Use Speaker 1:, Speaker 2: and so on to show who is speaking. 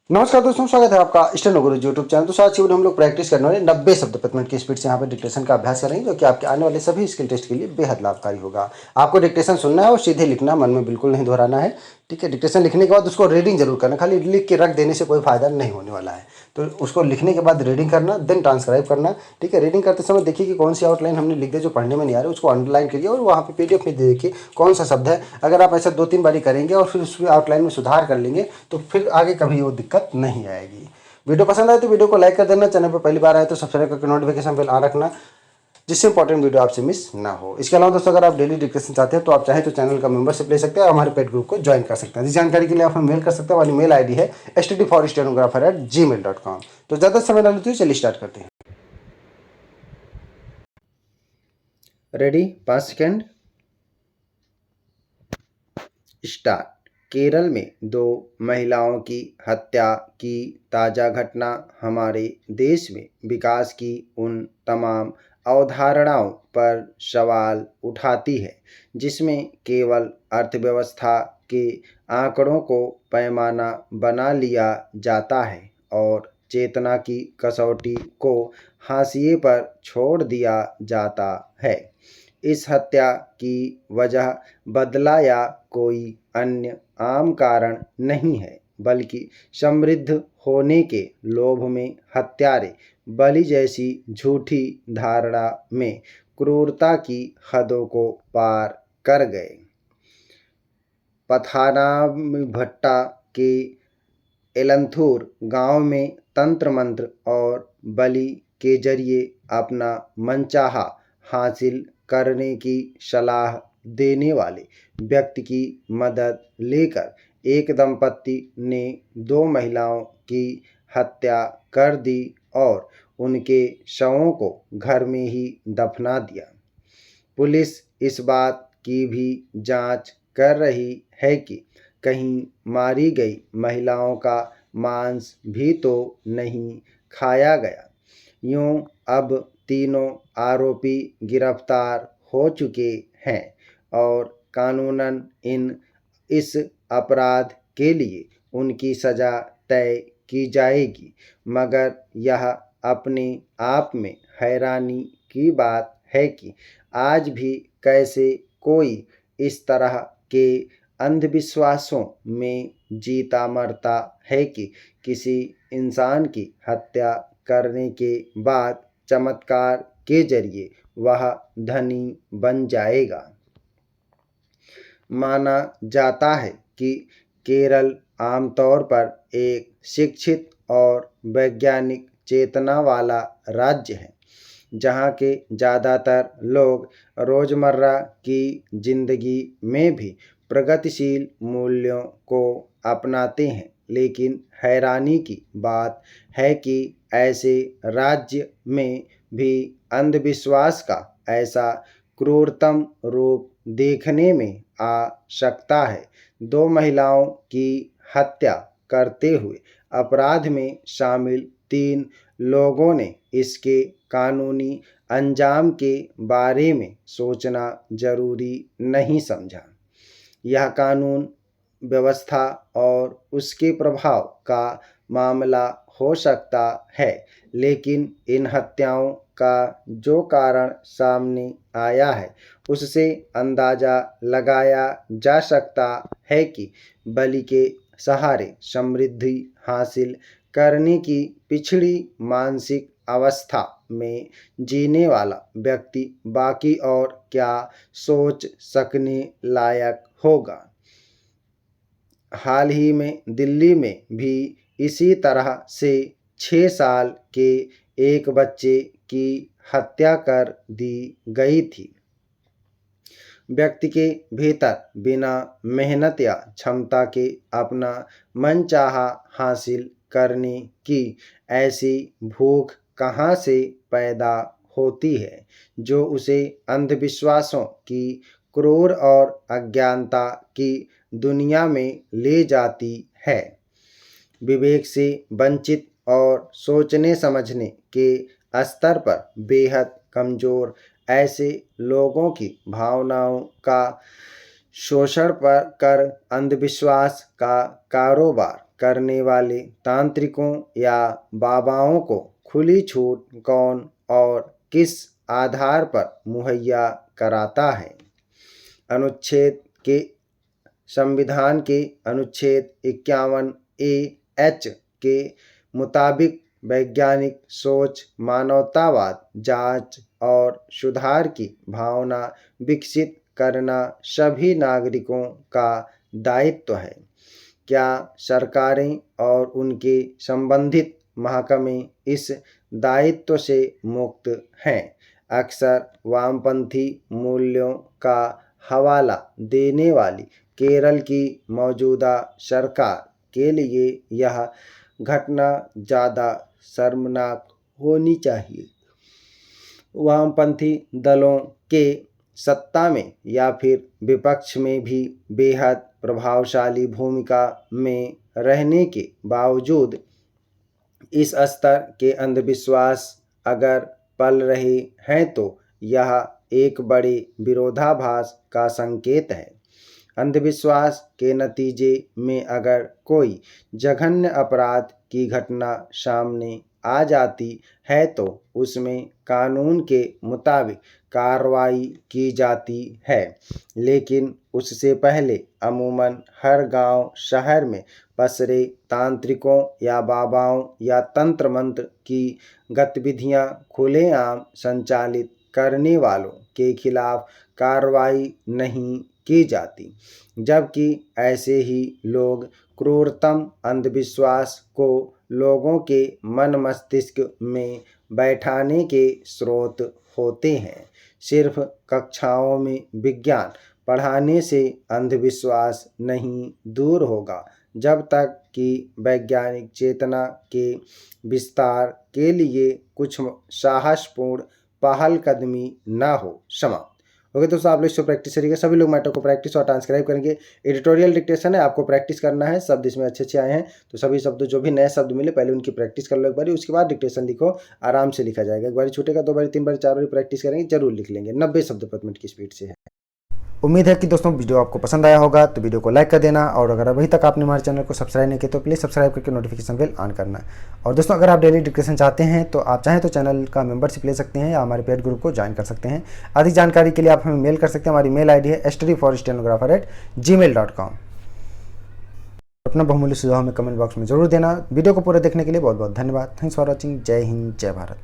Speaker 1: नमस्कार दोस्तों, स्वागत है आपका स्टेनो गुरु यूट्यूब चैनल। तो आज की वीडियो हम लोग प्रैक्टिस करने वाले 90 शब्द प्रति मिनट की स्पीड से यहाँ पे डिक्टेशन का अभ्यास करेंगे, जो कि आपके आने वाले सभी स्किल टेस्ट के लिए बेहद लाभकारी होगा। आपको डिक्टेशन सुनना है और सीधे लिखना, मन में बिल्कुल नहीं दोहराना है। ठीक है, डिक्टेशन लिखने के बाद उसको रीडिंग जरूर करना, खाली लिख के रख देने से कोई फायदा नहीं होने वाला है। तो उसको लिखने के बाद रीडिंग करना, देन ट्रांसक्राइब करना। ठीक है, रीडिंग करते समय देखिए कि कौन सी आउटलाइन हमने लिख दी जो पढ़ने में नहीं आ रही, उसको अंडरलाइन करिए और वहाँ पे पीडीएफ में देखिए कौन सा शब्द है। अगर आप ऐसा 2-3 बारी करेंगे और फिर उसमें आउटलाइन में सुधार कर लेंगे तो फिर आगे कभी वो दिक्कत नहीं आएगी। वीडियो पसंद आए तो वीडियो को लाइक कर देना, चैनल पर पहली बार आए तो सब्सक्राइब करके नोटिफिकेशन बेल ऑन रखना, जिससे इंपॉर्टेंट वीडियो आपसे मिस ना हो। इसके अलावा दोस्तों, अगर आप डेली डिस्कशन चाहते हैं तो आप चाहें तो चैनल का मेंबरशिप ले सकते हैं और हमारे पेड ग्रुप को ज्वाइन कर सकते हैं। इस जानकारी के लिए आप हमें मेल कर सकते हैं। हमारी मेल आईडी है std4stenographer@gmail.com। तो ज़्यादा समय ना लेते हुए चलिए स्टार्ट करते हैं। Ready, 5 second, start. केरल में 2 महिलाओं की हत्या की ताज़ा घटना हमारे देश में विकास की उन तमाम अवधारणाओं पर सवाल उठाती है जिसमें केवल अर्थव्यवस्था के आंकड़ों को पैमाना बना लिया जाता है और चेतना की कसौटी को हाशिए पर छोड़ दिया जाता है। इस हत्या की वजह बदला या कोई अन्य आम कारण नहीं है, बल्कि समृद्ध होने के लोभ में हत्यारे बलि जैसी झूठी धारणा में क्रूरता की हदों को पार कर गए। पथानामथिट्टा के एलंथूर गांव में तंत्र मंत्र और बलि के जरिए अपना मनचाहा हासिल करने की सलाह देने वाले व्यक्ति की मदद लेकर एक दंपत्ति ने 2 महिलाओं की हत्या कर दी और उनके शवों को घर में ही दफना दिया। पुलिस इस बात की भी जांच कर रही है कि कहीं मारी गई महिलाओं का मांस भी तो नहीं खाया गया। यूं अब तीनों आरोपी गिरफ्तार हो चुके हैं और कानूनन इस अपराध के लिए उनकी सज़ा तय की जाएगी। मगर यह अपने आप में हैरानी की बात है कि आज भी कैसे कोई इस तरह के अंधविश्वासों में जीता मरता है कि किसी इंसान की हत्या करने के बाद चमत्कार के जरिए वह धनी बन जाएगा। माना जाता है कि केरल आमतौर पर एक शिक्षित और वैज्ञानिक चेतना वाला राज्य है, जहाँ के ज़्यादातर लोग रोज़मर्रा की जिंदगी में भी प्रगतिशील मूल्यों को अपनाते हैं। लेकिन हैरानी की बात है कि ऐसे राज्य में भी अंधविश्वास का ऐसा क्रूरतम रूप देखने में आ सकता है। 2 महिलाओं की हत्या करते हुए अपराध में शामिल 3 लोगों ने इसके कानूनी अंजाम के बारे में सोचना जरूरी नहीं समझा। यह कानून व्यवस्था और उसके प्रभाव का मामला हो सकता है, लेकिन इन हत्याओं का जो कारण सामने आया है उससे अंदाज़ा लगाया जा सकता है कि बलि के सहारे समृद्धि हासिल करने की पिछड़ी मानसिक अवस्था में जीने वाला व्यक्ति बाकी और क्या सोच सकने लायक होगा। हाल ही में दिल्ली में भी इसी तरह से 6 साल के एक बच्चे की हत्या कर दी गई थी। व्यक्ति के भीतर बिना मेहनत या क्षमता के अपना मनचाहा हासिल करने की ऐसी भूख कहाँ से पैदा होती है जो उसे अंधविश्वासों की क्रूर और अज्ञानता की दुनिया में ले जाती है। विवेक से वंचित और सोचने समझने के स्तर पर बेहद कमज़ोर ऐसे लोगों की भावनाओं का शोषण कर अंधविश्वास का कारोबार करने वाले तांत्रिकों या बाबाओं को खुली छूट कौन और किस आधार पर मुहैया कराता है? संविधान के अनुच्छेद 51A(H) के मुताबिक वैज्ञानिक सोच, मानवतावाद, जांच और सुधार की भावना विकसित करना सभी नागरिकों का दायित्व है। क्या सरकारें और उनके संबंधित महकमे इस दायित्व से मुक्त हैं? अक्सर वामपंथी मूल्यों का हवाला देने वाली केरल की मौजूदा सरकार के लिए यह घटना ज़्यादा शर्मनाक होनी चाहिए। वामपंथी दलों के सत्ता में या फिर विपक्ष में भी बेहद प्रभावशाली भूमिका में रहने के बावजूद इस स्तर के अंधविश्वास अगर पल रहे हैं तो यह एक बड़े विरोधाभास का संकेत है। अंधविश्वास के नतीजे में अगर कोई जघन्य अपराध की घटना सामने आ जाती है तो उसमें कानून के मुताबिक कार्रवाई की जाती है, लेकिन उससे पहले अमूमन हर गांव शहर में पसरे तांत्रिकों या बाबाओं या तंत्र मंत्र की गतिविधियां खुलेआम संचालित करने वालों के खिलाफ कार्रवाई नहीं की जाती, जबकि ऐसे ही लोग क्रूरतम अंधविश्वास को लोगों के मन मस्तिष्क में बैठाने के स्रोत होते हैं। सिर्फ कक्षाओं में विज्ञान पढ़ाने से अंधविश्वास नहीं दूर होगा जब तक कि वैज्ञानिक चेतना के विस्तार के लिए कुछ साहसपूर्ण पहलकदमी ना हो। समाप्त। ओके दोस्तों, आप लोग इसको प्रैक्टिस करिएगा। सभी लोग मैटर को प्रैक्टिस और ट्रांसक्राइब करेंगे। एडिटोरियल डिक्टेशन है, आपको प्रैक्टिस करना है। शब्द इसमें अच्छे अच्छे आए हैं तो सभी शब्द जो भी नए शब्द मिले पहले उनकी प्रैक्टिस कर लो एक बारी, उसके बाद डिक्टेशन लिखो। आराम से लिखा जाएगा। एक बारी छूटेगा, 2 बारी, 3 बारी, 4 बारी प्रैक्टिस करेंगे, जरूर लिख लेंगे। 90 शब्द प्रति मिनट की स्पीड से है। उम्मीद है कि दोस्तों वीडियो आपको पसंद आया होगा, तो वीडियो को लाइक कर देना, और अगर अभी तक आपने हमारे चैनल को सब्सक्राइब नहीं किया तो प्लीज़ सब्सक्राइब करके नोटिफिकेशन बेल ऑन करना। और दोस्तों अगर आप डेली डिक्टेशन चाहते हैं तो आप चाहें तो चैनल का मेंबरशिप ले सकते हैं या हमारे पेड ग्रुप को ज्वाइन कर सकते हैं। अधिक जानकारी के लिए आप हमें मेल कर सकते हैं। हमारी मेल ID है studyforstenographer@gmail.com। अपना बहुमूल्य सुझाव हमें कमेंट बॉक्स में जरूर देना। वीडियो को पूरा देखने के लिए बहुत बहुत धन्यवाद। Thanks for watching. जय हिंद, जय भारत।